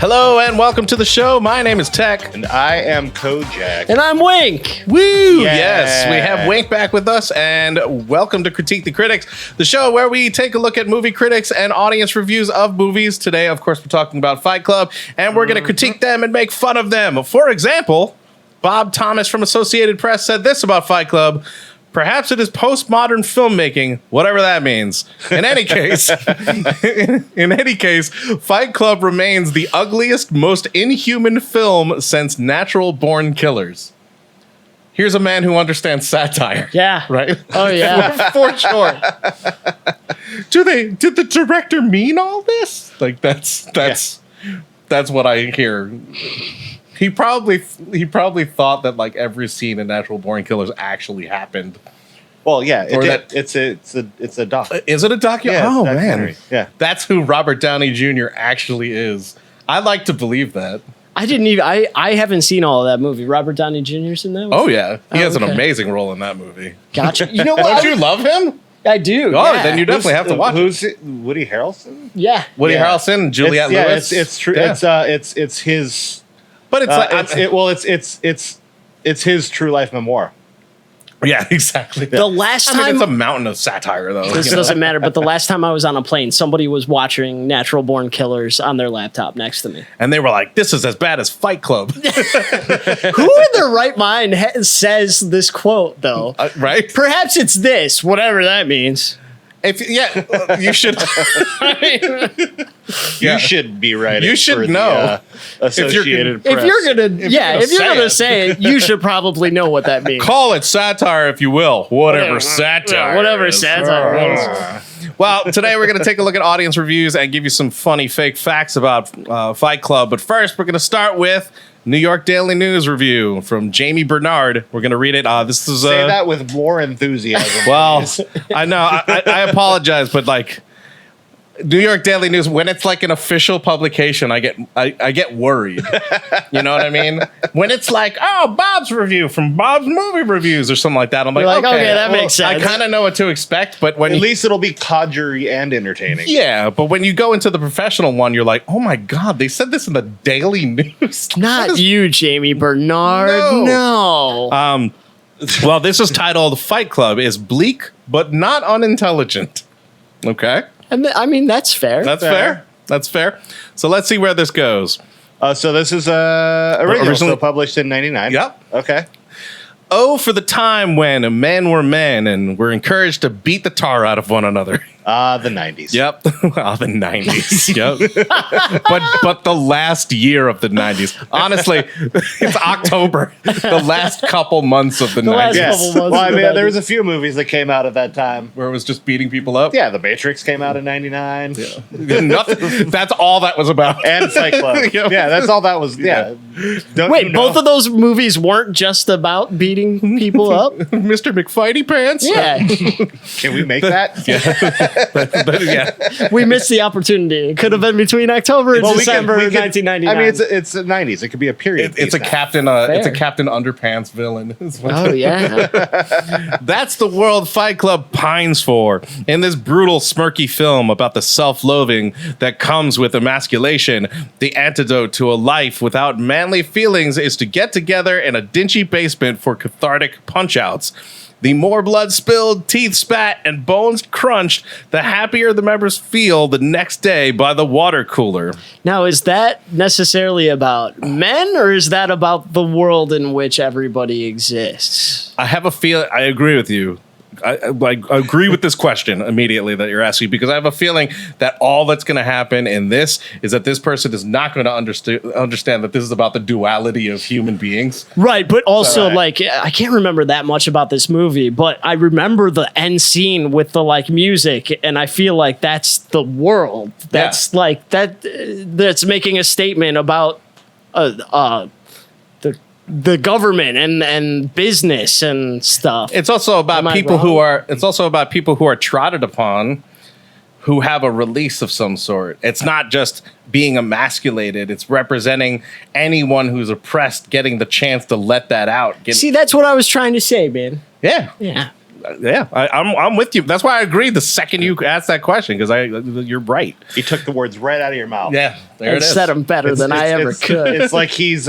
Hello and welcome to the show. My name is Tech. And I am Kojak. And I'm Wink. Woo! Yeah. Yes, we have Wink back with us, and welcome to Critique the Critics, the show where we take a look at movie critics and audience reviews of movies. Today, of course, we're talking about Fight Club, and we're going to critique them and make fun of them. For example, Bob Thomas from Associated Press said this about Fight Club: perhaps it is postmodern filmmaking, whatever that means. In any case, Fight Club remains the ugliest, most inhuman film since Natural Born Killers. Here's a man who understands satire. Yeah. Right? Oh, yeah. For sure. Did the director mean all this? Like that's what I hear. He probably thought that like every scene in Natural Born Killers actually happened. Well, yeah, Or it's a doc. Is it a documentary? Yeah, Oh it's a man, documentary. Yeah. That's who Robert Downey Jr. actually is. I like to believe that. I haven't seen all of that movie. Robert Downey Jr.'s in that one? Oh yeah, he has an okay. amazing role in that movie. Gotcha. You know what? Don't you love him? I do. Oh, yeah. then you definitely have to watch it. Who's it? Woody Harrelson? Yeah. Woody Yeah. Harrelson, Juliette Lewis. It's true. Yeah. It's his. But it's It's his true life memoir. yeah, exactly. The last I mean, time... it's a mountain of satire, though. This you know? doesn't matter, but the last time I was on a plane, somebody was watching Natural Born Killers on their laptop next to me. And they were like, "This is as bad as Fight Club," Who in their right mind says this quote, though? right? Perhaps it's this, whatever that means. You should. You should be writing. You should for know. The, Associated Press. If you're gonna it. say it, you should probably know what that means. Call it satire if you will. Whatever satire. Whatever is. satire is. Well, today we're going to take a look at audience reviews and give you some funny fake facts about Fight Club. But first, we're going to start with New York Daily News review from Jamie Bernard. We're going to read it. This is Say that with more enthusiasm. well, please. I know. I apologize, but like New York Daily News, when it's like an official publication, I get worried. You know what I mean? When it's like, oh, Bob's review from Bob's Movie Reviews or something like that, I'm You're like, like, okay, that makes I sense. kind of know what to expect, but when At least it'll be codgery and entertaining. yeah, but when you go into the professional one, you're like, oh my God, they said this in the Daily News. Not you, Jamie Bernard. No. Well, this is titled Fight Club is bleak but not unintelligent. Okay. I mean, that's fair. That's fair. That's fair. So let's see where this goes. So this is original, Originally- so published in '99. Yep. Okay. Oh, for the time when men were men and were encouraged to beat the tar out of one another. The '90s. Yep. Oh, the 90s. Yep. but the last year of the 90s. Honestly, it's October. The last couple months of the 90s. last Yes. couple months Well, I of the mean, there 90s. was a few movies that came out at that time. Where it was just beating people up. Yeah, The Matrix came out in '99. Nothing. That's all that was about. And Fight Club. Yep. Yeah, that's all that was. Yeah. Don't you Wait, know? both of those movies weren't just about beating people up? Mr. McFighty Pants. Yeah. Can we make that? But yeah. We missed the opportunity. It could have been between October and Well, we December could- 1999. I mean, it's the '90s. It could be a period. It's a piece now. Captain. It's a Captain Underpants villain. Oh, yeah. That's the world Fight Club pines for. In this brutal, smirky film about the self-loathing that comes with emasculation, the antidote to a life without manly feelings is to get together in a dingy basement for cathartic punch-outs. The more blood spilled, teeth spat, and bones crunched, the happier the members feel the next day by the water cooler. Now, is that necessarily about men, or is that about the world in which everybody exists? I have a feeling. I agree with you. I agree with this question immediately that you're asking, because I have a feeling that all that's going to happen in this is that this person is not going to understand that this is about the duality of human beings. Right, but also, Right. like, I can't remember that much about this movie, but I remember the end scene with the, like, music, and I feel like that's the world. That's, like, that's making a statement about the government and business and stuff. It's also about Am I people who wrong? are. It's also about people who are trodden upon, who have a release of some sort. It's not just being emasculated. It's representing anyone who's oppressed getting the chance to let that out. See, that's what I was trying to say, man. Yeah. Yeah. Yeah, I'm with you. That's why I agreed the second you asked that question, because you're right. He took the words right out of your mouth. Yeah, there And it is. said them better than I ever could. It's like he's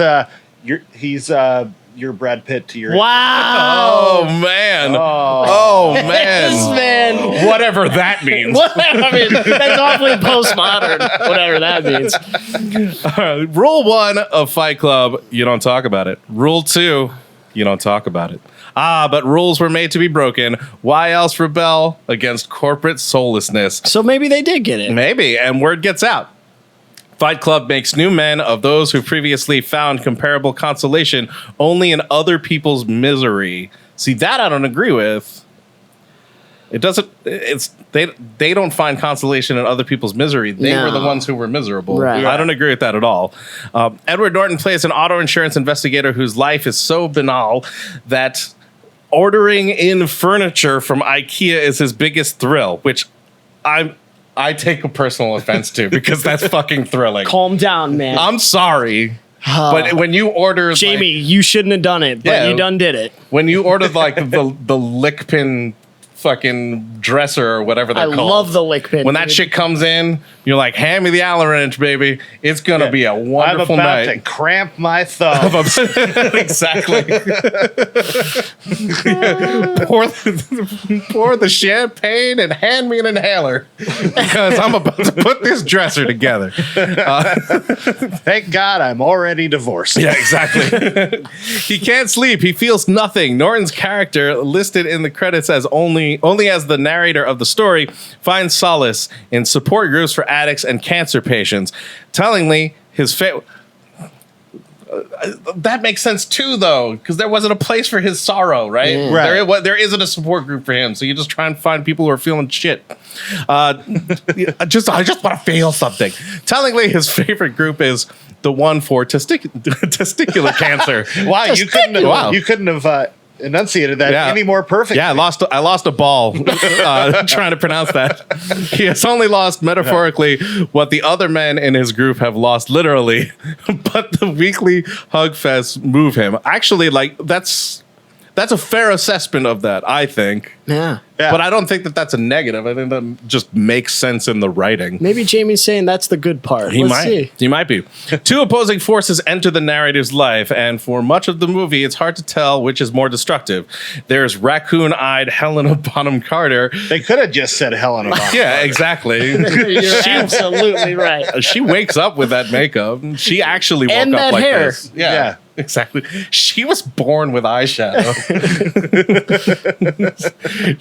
your Brad Pitt to your. Wow. Oh man. Oh. Man. This man. Whatever that means. I mean, that's awfully postmodern, whatever that means. Rule 1 of Fight Club, you don't talk about it. Rule 2, you don't talk about it. But rules were made to be broken. Why else rebel against corporate soullessness? So maybe they did get it. Maybe, and word gets out. Fight Club makes new men of those who previously found comparable consolation only in other people's misery. See, that I don't agree with. It doesn't. They don't find consolation in other people's misery. They were the ones who were miserable. Right. I don't agree with that at all. Edward Norton plays an auto insurance investigator whose life is so banal that ordering in furniture from IKEA is his biggest thrill, which I take a personal offense to, because that's fucking thrilling. Calm down, man. I'm sorry. But when you order, Jamie, you shouldn't have done it, but you done did it. When you order like the lick pin fucking dresser or whatever they're I called. love the lick pin. When that shit comes in, you're like, hand me the Allen wrench, baby. It's gonna be a wonderful I'm about night. to cramp my thumb. Exactly. pour the champagne and hand me an inhaler, because I'm about to put this dresser together. Thank God I'm already divorced. Yeah, exactly. He can't sleep. He feels nothing. Norton's character, listed in the credits as only as the narrator of the story, finds solace in support groups for addicts and cancer patients. Tellingly, his that makes sense too, though, because there wasn't a place for his sorrow, right? Yeah. Right. There isn't a support group for him, so you just try and find people who are feeling shit. I just want to feel something. Tellingly, his favorite group is the one for testicular cancer. Wow, you couldn't have enunciated that any more perfectly. Yeah, I lost a ball trying to pronounce that. He has only lost metaphorically what the other men in his group have lost literally, but the weekly hug fest move him. Actually, like that's a fair assessment of that, I think. Yeah. But I don't think that that's a negative. I think that just makes sense in the writing. Maybe Jamie's saying that's the good part. Let's see. He might be. Two opposing forces enter the narrator's life, and for much of the movie, it's hard to tell which is more destructive. There's raccoon-eyed Helena Bonham Carter. They could have just said Helena Bonham Carter. Yeah, exactly. You're absolutely right. She wakes up with that makeup. She actually woke And up that like hair. this. Yeah. Exactly. She was born with eyeshadow.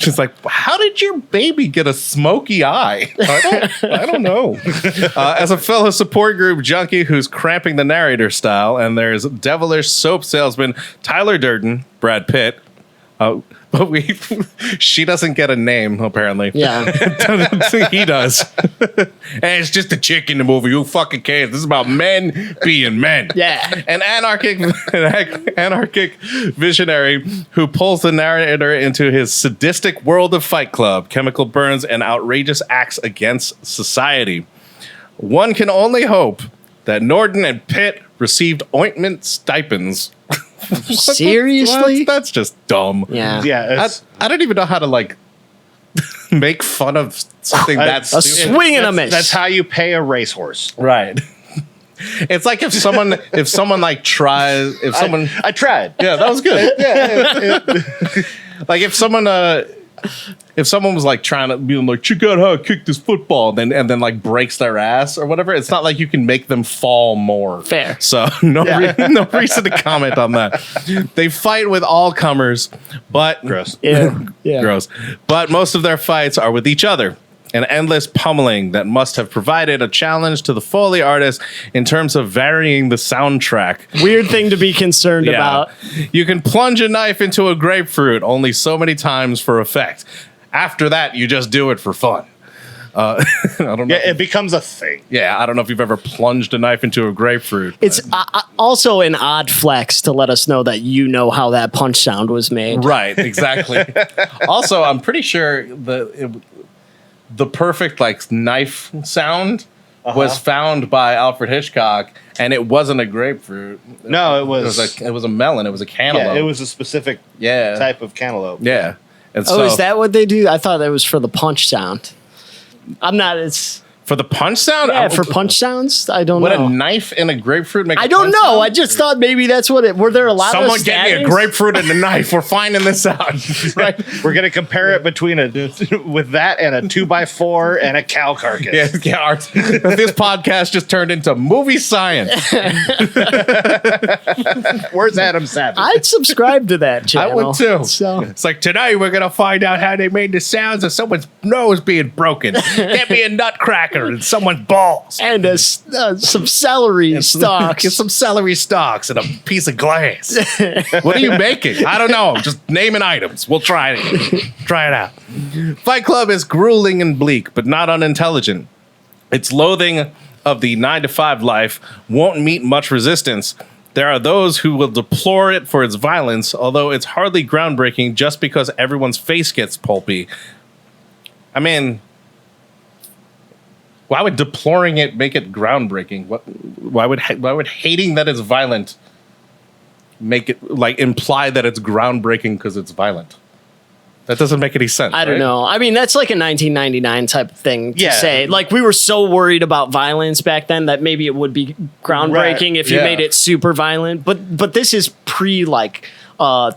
She's like, how did your baby get a smoky eye? I don't know. As a fellow support group junkie who's cramping the narrator style, and there's devilish soap salesman Tyler Durden, Brad Pitt. But she doesn't get a name, apparently. Yeah. He does. Hey, it's just a chick in the movie. Who fucking cares? This is about men being men. Yeah. An anarchic visionary who pulls the narrator into his sadistic world of Fight Club, chemical burns, and outrageous acts against society. One can only hope that Norton and Pitt received ointment stipends. Seriously? That's just dumb. Yeah. Yeah. I don't even know how to like make fun of something that's A swing and a miss. That's how you pay a racehorse. right. It's like if someone like tries someone I tried. yeah, that was good. Like if someone was like trying to be like, check out how I kick this football, and then like breaks their ass or whatever, it's not like you can make them fall more. Fair. So no reason to comment on that. They fight with all comers, but Gross. Yeah. gross. But most of their fights are with each other. An endless pummeling that must have provided a challenge to the Foley artist in terms of varying the soundtrack. Weird thing to be concerned about. You can plunge a knife into a grapefruit only so many times for effect. After that, you just do it for fun. I don't know. Yeah, it becomes a thing. Yeah, I don't know if you've ever plunged a knife into a grapefruit. It's also an odd flex to let us know that you know how that punch sound was made. Right, exactly. Also, I'm pretty sure the perfect like knife sound was found by Alfred Hitchcock, and it wasn't a grapefruit. No, it was a melon. It was a cantaloupe. Yeah, it was a specific type of cantaloupe. Yeah. And Oh, is that what they do? I thought that was for the punch sound. I'm not as... For the punch sound? Yeah, for punch sounds? I don't Would know. a knife and a grapefruit make I a don't punch know. sound? I just thought maybe that's what it... Were there a lot Someone of get me a stabbings? grapefruit and a knife. We're finding this out. Right? We're going to compare it between with that and a 2x4 and a cow carcass. This podcast just turned into movie science. Where's Adam Savage? I'd subscribe to that channel. I would too. So. It's like, today we're going to find out how they made the sounds of someone's nose being broken. Get me a nutcracker and someone's balls. And some celery stalks. Get some celery stalks and a piece of glass. What are you making? I don't know. Just naming items. We'll try it. Try it out. Fight Club is grueling and bleak, but not unintelligent. Its loathing of the 9-to-5 life won't meet much resistance. There are those who will deplore it for its violence, although it's hardly groundbreaking just because everyone's face gets pulpy. I mean, why would deploring it make it groundbreaking? Why would hating that it's violent make it like imply that it's groundbreaking because it's violent? That doesn't make any sense. I don't know. I mean, that's like a 1999 type of thing to Yeah. say. Like, we were so worried about violence back then that maybe it would be groundbreaking Right. if you Yeah. made it super violent. But this is pre like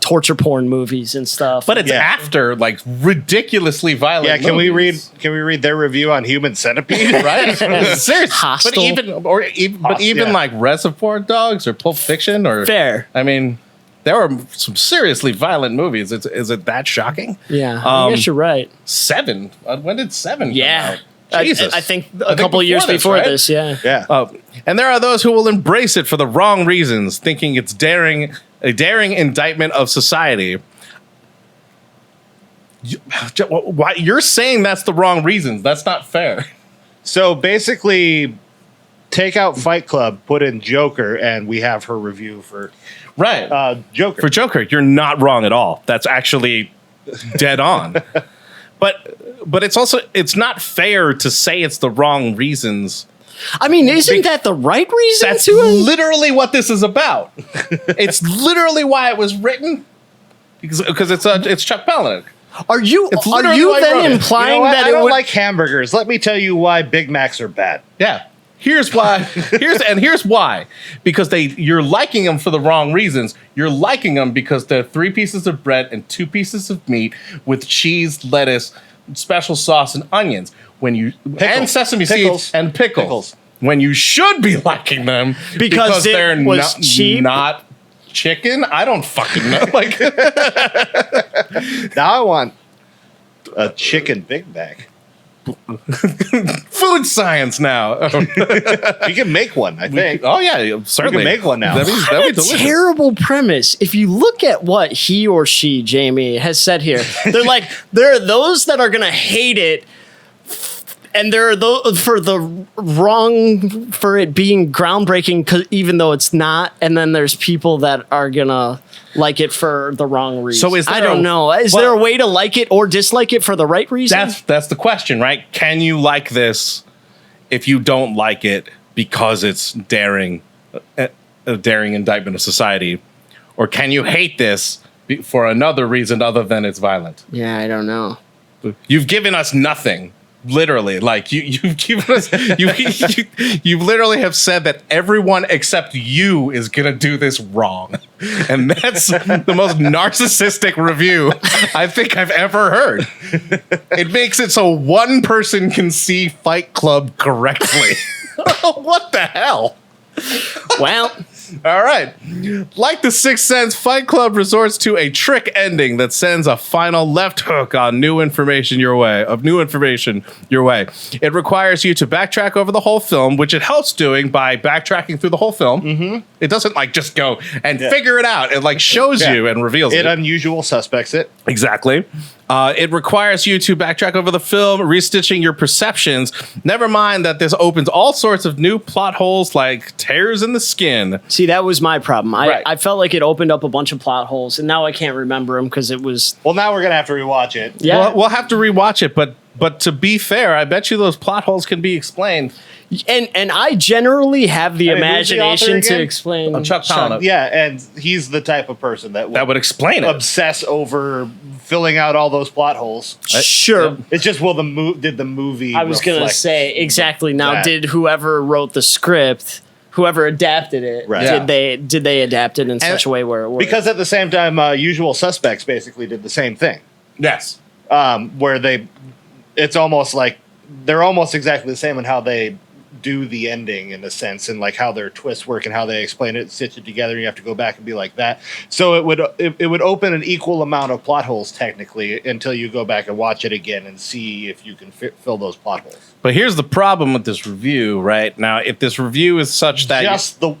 torture porn movies and stuff. But it's Yeah. after like ridiculously violent. Yeah, can we movies. read their review on Human Centipede? Right? Seriously. Hostile. But even Yeah. like Reservoir Dogs or Pulp Fiction or Fair. I mean, there were some seriously violent movies. Is it that shocking? Yeah, I guess you're right. 7. When did 7 Yeah. come out? Jesus. I think a couple years before right? this, yeah. Yeah. And there are those who will embrace it for the wrong reasons, thinking it's a daring indictment of society. Why you're saying that's the wrong reasons? That's not fair. So basically, take out Fight Club, put in Joker, and we have her review for Right. Joker. For Joker, you're not wrong at all. That's actually dead on. But it's not fair to say it's the wrong reasons. I mean, isn't that the right reason That's to it? literally what this is about. It's literally why it was written. Because it's Chuck Palahniuk. Are you It's literally why I wrote then it. implying You know what? that I it don't would like hamburgers. Let me tell you why Big Macs are bad. Yeah. Here's why. Here's why. Because you're liking them for the wrong reasons. You're liking them because they're 3 pieces of bread and 2 pieces of meat with cheese, lettuce, special sauce, and onions. And sesame seeds and pickles. When you should be liking them Because it they're was cheap? not chicken. I don't fucking know. Like Now I want a chicken Big Mac. food science now. You can make one, I think. Oh yeah, certainly. You can make one now. That'd be delicious. terrible premise. If you look at what he or she, Jamie, has said here, they're like, there are those that are gonna hate it, and there are those for the wrong for it being groundbreaking, even though it's not. And then there's people that are gonna like it for the wrong reason. So is I there don't a- know. Is well- there a way to like it or dislike it for the right reason? That's the question, right? Can you like this if you don't like it because it's a daring indictment of society, or can you hate this for another reason other than it's violent? Yeah, I don't know. You've given us nothing. Literally, like you've given us, you literally have said that everyone except you is gonna do this wrong, and that's the most narcissistic review I think I've ever heard. It makes it so one person can see Fight Club correctly. What the hell? Well, All right. Like The Sixth Sense, Fight Club resorts to a trick ending that sends a final left hook on new information your way. It requires you to backtrack over the whole film, which it helps doing by backtracking through the whole film. Mm-hmm. It doesn't like just go and figure it out. It like shows you and reveals it. It unusual suspects it. Exactly. It requires you to backtrack over the film, restitching your perceptions. Never mind that this opens all sorts of new plot holes like tears in the skin. see, that was my problem. Right. I felt like it opened up a bunch of plot holes, and now I can't remember them because it was. Well, now we're gonna have to rewatch it. Yeah. We'll have to rewatch it, but But to be fair, I bet you those plot holes can be explained. And I generally have the I mean, who's the author imagination to again? explain. Chuck Palahniuk. Yeah, and he's the type of person that That would explain it. obsess over filling out all those plot holes. Sure. It's just did the movie? I was gonna reflect say exactly. Now, that? did whoever wrote the script, whoever adapted it, Right. did they adapt it in such a way where it worked? Because at the same time, Usual Suspects basically did the same thing, Yes. where it's almost like they're almost exactly the same in how they do the ending in a sense, and like how their twists work and how they explain it, stitch it together. And you have to go back and be like that. So it would open an equal amount of plot holes technically until you go back and watch it again and see if you can fill those plot holes. But here's the problem with this review, right? Now, if this review is such that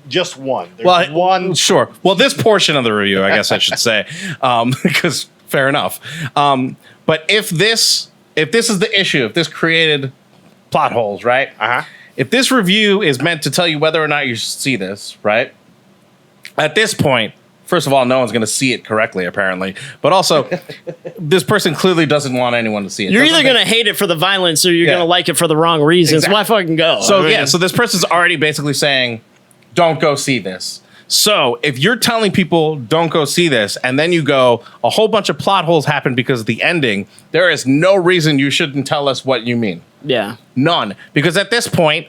Just one. There's one. Sure. Well, this portion of the review, I guess I should say, because fair enough. But if this is the issue, if this created plot holes, right? If this review is meant to tell you whether or not you should see this, right? At this point, first of all, no one's going to see it correctly, apparently. But also, this person clearly doesn't want anyone to see it. You're either going to hate it for the violence or you're Yeah. going to like it for the wrong reasons. Exactly. Why fucking go? So so this person's already basically saying, don't go see this. So if you're telling people don't go see this, and then you go, a whole bunch of plot holes happen because of the ending, there is no reason you shouldn't tell us what you mean. Yeah. None. Because at this point,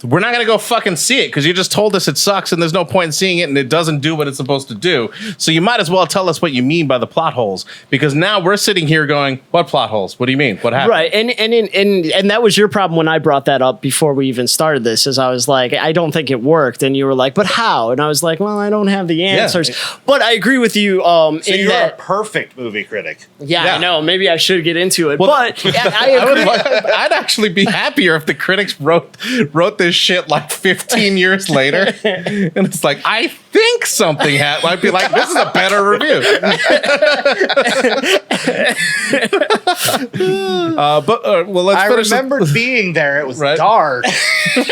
we're not going to go fucking see it because you just told us it sucks and there's no point in seeing it and it doesn't do what it's supposed to do. So you might as well tell us what you mean by the plot holes, because now we're sitting here going, what plot holes? What do you mean? What happened? Right. And that was your problem when I brought that up before we even started this, is I was like, I don't think it worked. And you were like, but how? And I was like, well, I don't have the answers. But I agree with you So in you're that. a perfect movie critic. Yeah, I know. Maybe I should get into it. Well, but I agree. I'd actually be happier if the critics wrote this shit like 15 years later, and it's like, I think something happened. I'd be like, this is a better review. Well, let's I finish. remembered being there. It was Right. dark.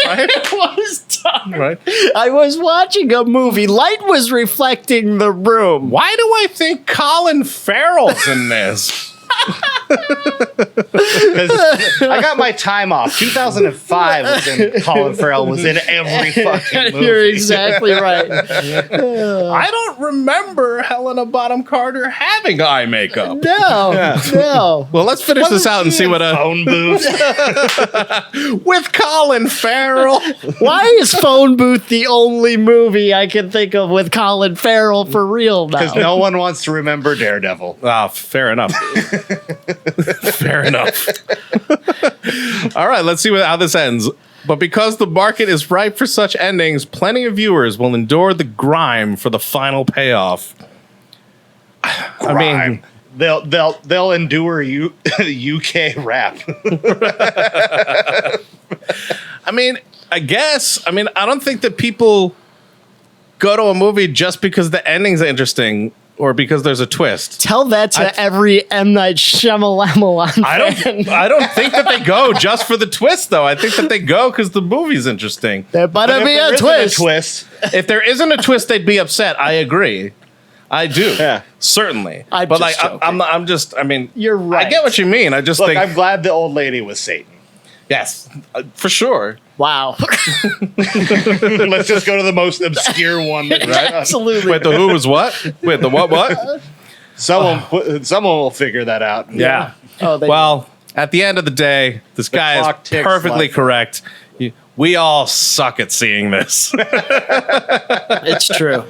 Right? It was dark. Right? I was watching a movie. Light was reflecting the room. Why do I think Colin Farrell's in this? 'Cause I got my time off. 2005 was when Colin Farrell was in every fucking movie. You're exactly right. I don't remember Helena Bonham Carter having eye makeup. No. Well, let's finish this out and see what phone booth. with Colin Farrell. Why is Phone Booth the only movie I can think of with Colin Farrell for real now? Because no one wants to remember Daredevil. Ah, fair enough. Fair enough. All right, let's see how this ends. But because the market is ripe for such endings, plenty of viewers will endure the grime for the final payoff. I mean, They'll endure UK rap. I guess. I don't think that people go to a movie just because the ending's interesting or because there's a twist. Tell that to every M. Night Shyamalan fan. I don't think that they go just for the twist, though. I think that they go because the movie's interesting. There better be a If there isn't twist. If there isn't a twist, they'd be upset. I agree. I do. Yeah. Certainly. I'm but just joking. You're right. I get what you mean. I just Look, think, I'm glad the old lady was Satan. yes, for sure. Wow. Let's just go to the most obscure one. Right? Absolutely. Wait, the who was what? Wait, the what? Someone will figure that out. Yeah. Oh, Well, at the end of the day, this guy clock is ticks perfectly like- correct. We all suck at seeing this. It's true.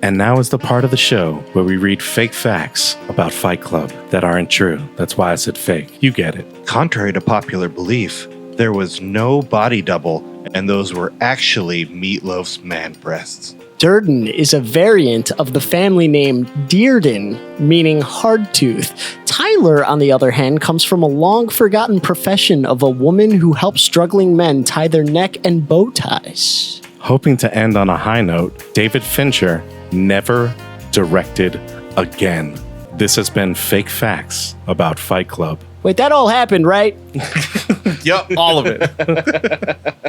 And now is the part of the show where we read fake facts about Fight Club that aren't true. That's why I said fake. You get it. Contrary to popular belief, there was no body double, and those were actually Meatloaf's man breasts. Durden is a variant of the family name Dearden, meaning hardtooth. Tyler, on the other hand, comes from a long-forgotten profession of a woman who helps struggling men tie their neck and bow ties. Hoping to end on a high note, David Fincher never directed again. This has been Fake Facts about Fight Club. Wait, that all happened, right? Yep, all of it.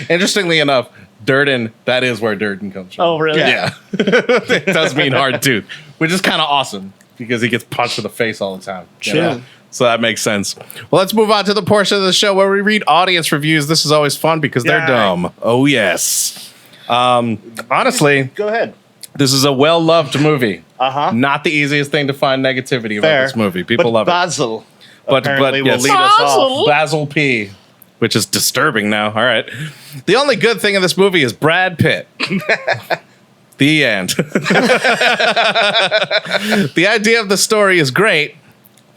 Interestingly enough, Durden, that is where Durden comes from. Oh, really? Yeah. It does mean hard tooth, which is kind of awesome because he gets punched in the face all the time. you True. know? So that makes sense. Well, let's move on to the portion of the show where we read audience reviews. This is always fun because they're dumb. Oh, yes. Honestly, Go ahead. this is a well-loved movie. Uh-huh. Not the easiest thing to find negativity about this movie. People love Basil But apparently will yes. lead us off. it. Basil P., which is disturbing now. All right. The only good thing in this movie is Brad Pitt. The end. The idea of the story is great.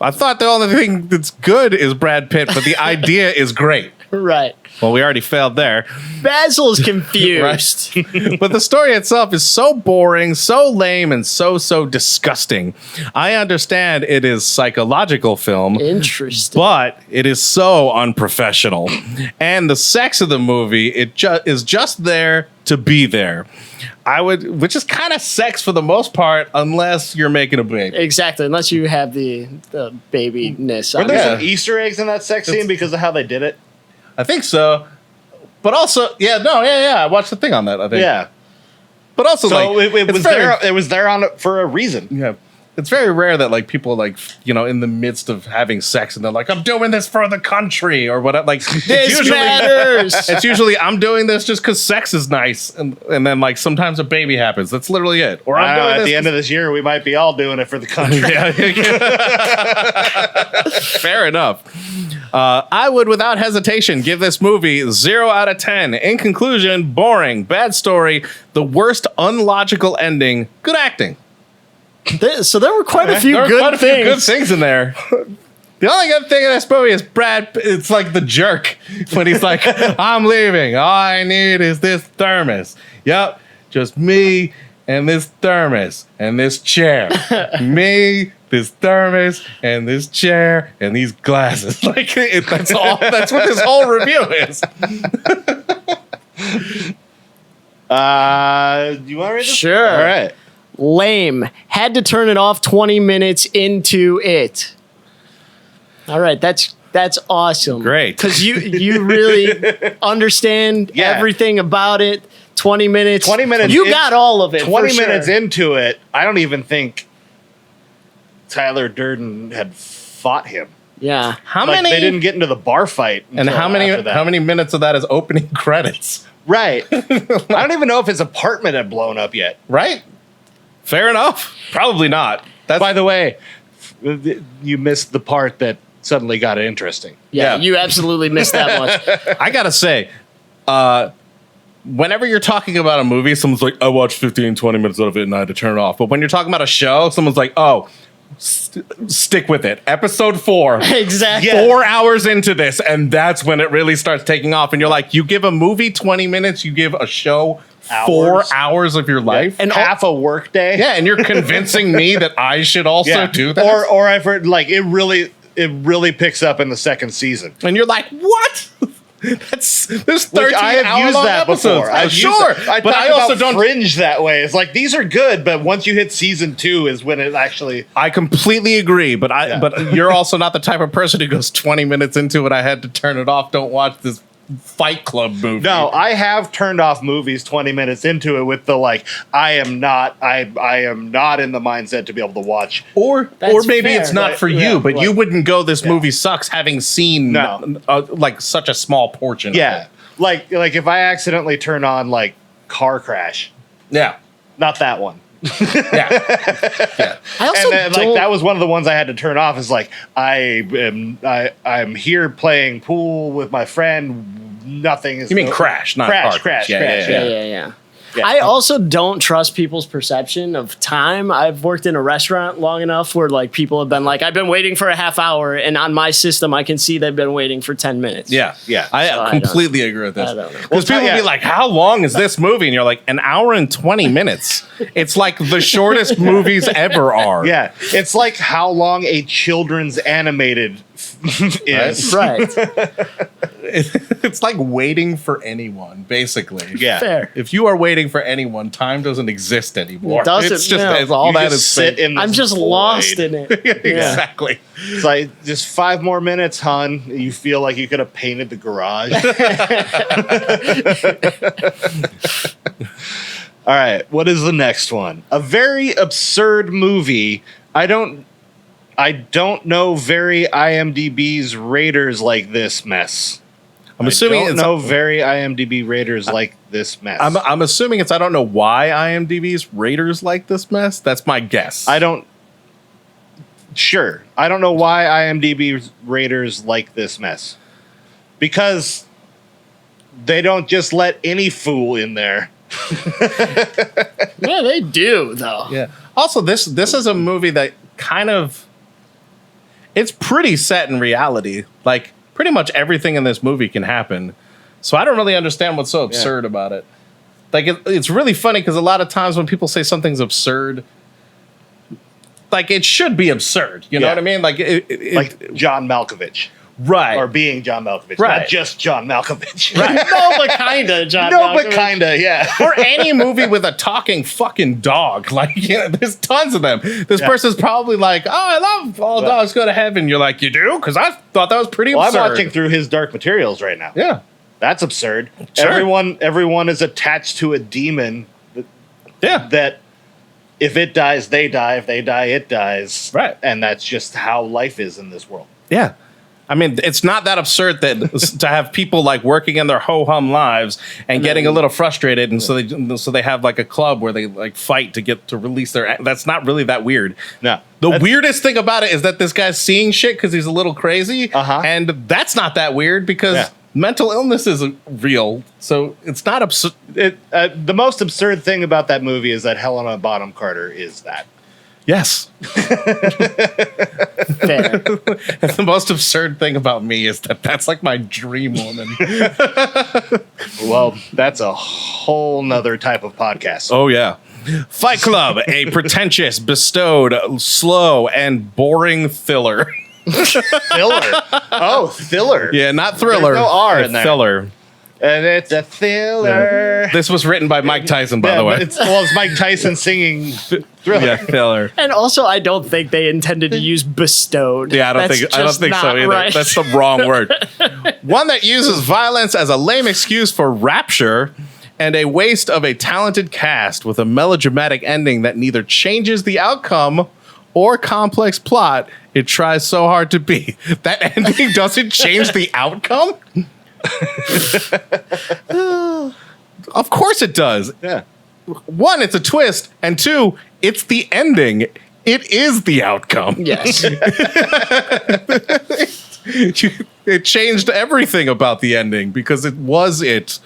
I thought the only thing that's good is Brad Pitt, but the idea is great. Right. Well, we already failed there. Basil's confused. But the story itself is so boring, so lame, and so disgusting. I understand it is psychological film, Interesting. but it is so unprofessional. And the sex of the movie, is just there to be there. Which is kind of sex for the most part, unless you're making a baby. Exactly, unless you have the babiness. Were there Yeah. some Easter eggs in that sex scene because of how they did it? I think so. But also, I watched the thing on that, I think. Yeah. But also, So like, it it's was very- there. It was there on it for a reason. Yeah. It's very rare that like people like, in the midst of having sex and they're like, I'm doing this for the country or whatever. Like This matters. It's usually I'm doing this just because sex is nice, and then like sometimes a baby happens. That's literally it. Or I'm doing At this the end of this year, we might be all doing it for the country. Fair enough. I would, without hesitation, give this movie 0 out of 10. In conclusion, boring, bad story, the worst unlogical ending, good acting. So there were quite a few There are good quite a things. few good things in there. The only good thing in this movie is it's like the jerk when he's like, I'm leaving. All I need is this thermos. Yep, just me and this thermos and this chair. Me, this thermos and this chair and these glasses. Like that's all. That's what this whole review is. Do you want to read this? Sure. All right. Lame. Had to turn it off 20 minutes into it. All right, that's awesome. Great. Because you really understand Yeah. everything about it. 20 minutes. 20 minutes. You got all of it. 20 for minutes sure. into it, I don't even think Tyler Durden had fought him. Yeah. How Like, many? they didn't get into the bar fight. and until how many? after that. How many minutes of that is opening credits? Right. I don't even know if his apartment had blown up yet. Right. Fair enough. Probably not. That's By the way, you missed the part that suddenly got it interesting. Yeah, Yeah. you absolutely missed that much. I gotta say, whenever you're talking about a movie, someone's like, I watched 15, 20 minutes of it and I had to turn it off. But when you're talking about a show, someone's like, oh, stick with it. Episode 4. Exactly. Yeah. 4 hours into this, and that's when it really starts taking off. And you're like, you give a movie 20 minutes, you give a show 4 Hours. hours of your life. And half a work day. Yeah, and you're convincing me that I should also do that. Or I've heard like it really picks up in the second season. And you're like, what? There's 13 Which I have used that episodes. before. I've Sure, used that. but I also don't. Fringe that way. It's like these are good, but once you hit season 2 is when it actually. I completely agree, but but you're also not the type of person who goes 20 minutes into it. I had to turn it off. Don't watch this Fight Club movie. No, I have turned off movies 20 minutes into it with the like. I am not in the mindset to be able to watch. or That's maybe fair. it's not Right, for you, yeah, but you like- wouldn't go. This movie sucks, having seen No. like such a small portion. Yeah, of like if I accidentally turn on like Car Crash, it. Yeah, not that one. yeah. I also And then, like don't. that was one of the ones I had to turn off. Is like I'm here playing pool with my friend. Nothing is. You mean Crash, not Car Crash. yeah. Yeah. I also don't trust people's perception of time. I've worked in a restaurant long enough where like people have been like, I've been waiting for a half hour, and on my system I can see they've been waiting for 10 minutes. Yeah, Yeah. I So I completely agree with this. I don't know. Because people yeah. be like, "How long is this movie?" And you're like, "An hour and 20 minutes." It's like the shortest movies ever are. Yeah, it's like how long a children's animated is. Right. It's like waiting for anyone, basically. Yeah. Fair. If you are waiting for anyone, time doesn't exist anymore. It doesn't, It's just no. it's all You that just is sit fake. in. This I'm just void. lost in it. Yeah. Exactly. It's like just 5 more minutes, hon. You feel like you could have painted the garage. All right, what is the next one? A very absurd movie. I don't I don't know very IMDb's raters like this mess. I'm assuming I don't know very IMDb raters like this mess. I'm assuming it's I don't know why IMDb's raters like this mess. That's my guess. I don't know why IMDb raters like this mess. Because they don't just let any fool in there. Yeah, they do though. Yeah. Also, this is a movie that kind of it's pretty set in reality. Like pretty much everything in this movie can happen. So I don't really understand what's so absurd about it. Like it's really funny because a lot of times when people say something's absurd, like it should be absurd. You know what I mean? Like like John Malkovich. Right. Or being John Malkovich. Right. Not just John Malkovich. Right. No, but kinda, John. No, Malkovich. but kinda, yeah. Or any movie with a talking fucking dog. Like, there's tons of them. This person's probably like, oh, I love all dogs go to heaven. You're like, you do? Because I thought that was pretty absurd. I'm watching through his Dark Materials right now. Yeah. That's absurd. Sure. Everyone is attached to a demon that if it dies, they die. If they die, it dies. Right. And that's just how life is in this world. Yeah. I mean, it's not that absurd that to have people like working in their ho-hum lives and getting a little frustrated, and so they have like a club where they like fight to release their. That's not really that weird. No. The weirdest thing about it is that this guy's seeing shit because he's a little crazy, and that's not that weird because mental illness isn't real, so it's not absurd. The most absurd thing about that movie is that Helena Bonham Carter is that. Yes. Fair. The most absurd thing about me is that that's like my dream woman. Well, that's a whole nother type of podcast. Oh, yeah. Fight Club, a pretentious, bestowed, slow, and boring thriller. Filler. Oh, filler. Yeah, not thriller. There's no R in there. Filler. And it's a filler. This was written by Mike Tyson, by the way. It's Mike Tyson singing Thriller. Yeah, filler. And also, I don't think they intended to use bestowed. Yeah, I don't think so either. Right. That's the wrong word. One that uses violence as a lame excuse for rapture and a waste of a talented cast with a melodramatic ending that neither changes the outcome or complex plot it tries so hard to be. That ending doesn't change the outcome? Of course it does. Yeah. One, it's a twist, and two, it's the ending. It is the outcome. Yes. It changed everything about the ending because it was it.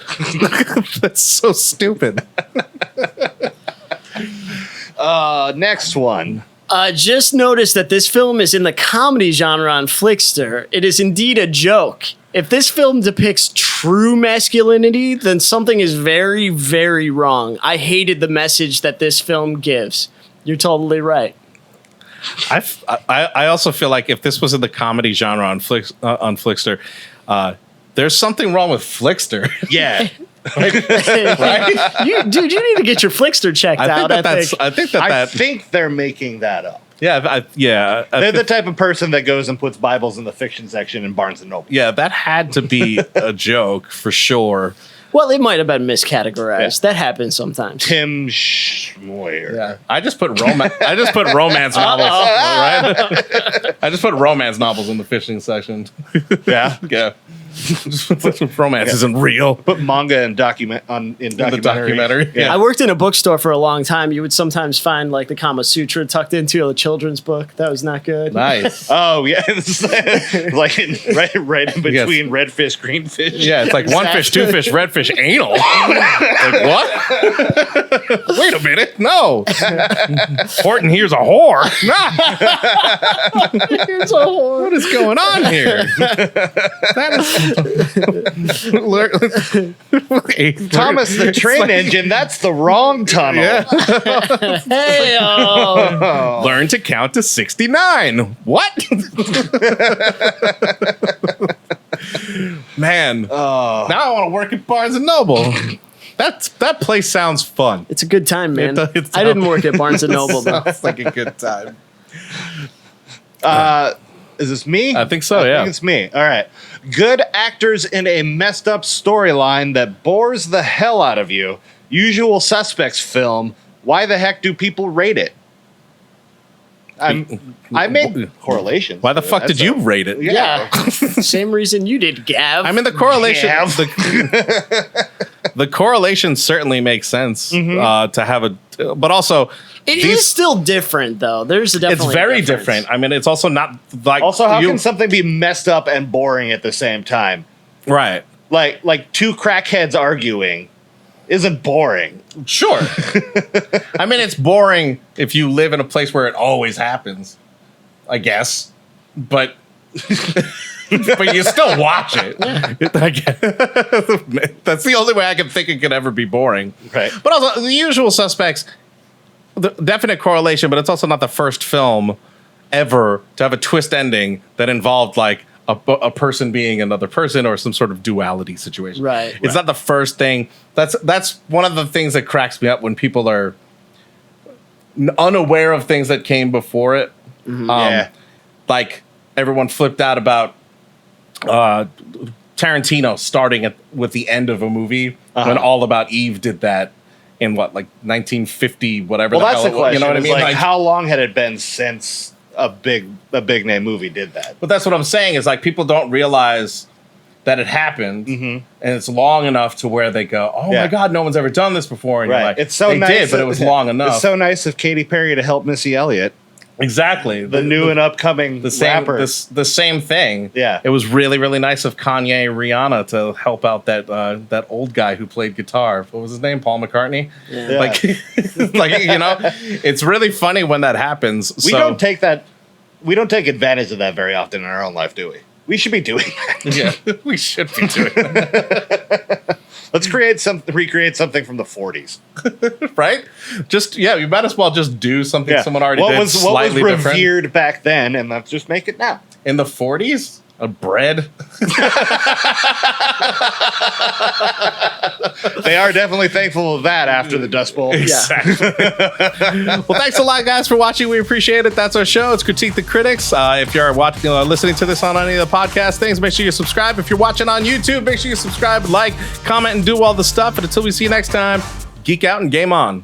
That's so stupid. Next one. Just noticed that this film is in the comedy genre on Flickster. It is indeed a joke. If this film depicts true masculinity, then something is very, very wrong. I hated the message that this film gives. You're totally right. I also feel like if this was in the comedy genre on Flickster, there's something wrong with Flickster. Yeah. Right? You need to get your Flickster checked out. I think they're making that up. Yeah, They're the type of person that goes and puts Bibles in the fiction section in Barnes and Noble. Yeah, that had to be a joke for sure. Well, it might have been miscategorized. That happens sometimes. Tim Schmoyer. Yeah, I just put romance novels. Right? I just put romance novels in the fishing section. Yeah, yeah. Romance isn't real. Put manga in documentary. The documentary. Yeah. I worked in a bookstore for a long time. You would sometimes find like the Kama Sutra tucked into a children's book. That was not good. Nice. Oh yeah, it's like right in between redfish, greenfish. Yeah, it's like one fish, two fish, redfish, anal. Like what? Wait a minute, no. Horton here's a whore. Here's a whore. What is going on here? That is Thomas the Train Engine. That's the wrong tunnel. Yeah. Hey, Learn to count to 69. What? Man. Now I want to work at Barnes and Noble. That place sounds fun. it's a good time, man. It I didn't work at Barnes and Noble though. Sounds like a good time. Is this me? I think so, I yeah. think it's me. All right. Good actors in a messed up storyline that bores the hell out of you. Usual Suspects film. Why the heck do people rate it? I made correlations. Why the fuck did you rate it? Yeah. Same reason you did, Gav. I mean, the correlation. Gav. The correlation certainly makes sense to have a, but also it is still different though. There's definitely it's very a difference. different. I mean, it's also not like Also, how can something be messed up and boring at the same time? right? Like two crackheads arguing isn't boring. Sure. I mean, it's boring if you live in a place where it always happens, I guess. But but you still watch it. That's the only way I can think it could ever be boring. Right. But also, The Usual Suspects, the definite correlation, but it's also not the first film ever to have a twist ending that involved like a person being another person or some sort of duality situation. Right. It's not the first thing. That's one of the things that cracks me up when people are unaware of things that came before it. Yeah. Like everyone flipped out about Tarantino starting with the end of a movie when All About Eve did that in what, like 1950, whatever. Well, the that's hell the question. You know what I mean? Like, how long had it been since a big name movie did that? But that's what I'm saying is like people don't realize that it happened, and it's long enough to where they go, "Oh my God, no one's ever done this before." And Right. you're like, It's so they nice, did, but it was long enough. It's so nice of Katy Perry to help Missy Elliott, Exactly, the new and upcoming the same rapper. the same thing. Yeah. It was really really nice of Kanye and Rihanna to help out that old guy who played guitar. What was his name? Paul McCartney. Yeah. Like like you know, it's really funny when that happens. We don't take advantage of that very often in our own life, do we? We should be doing that. Yeah, we should be doing that. Let's recreate something from the 40s. Right? Just you might as well just do something someone already did What was slightly different. revered back then, and let's just make it now. In the 40s? A bread? They are definitely thankful of that after the Dust Bowl. Exactly. Well, thanks a lot, guys, for watching. We appreciate it. That's our show. It's Critique the Critics. If you're listening to this on any of the podcast things, make sure you subscribe. If you're watching on YouTube, make sure you subscribe, like, comment, and do all the stuff. And until we see you next time, geek out and game on.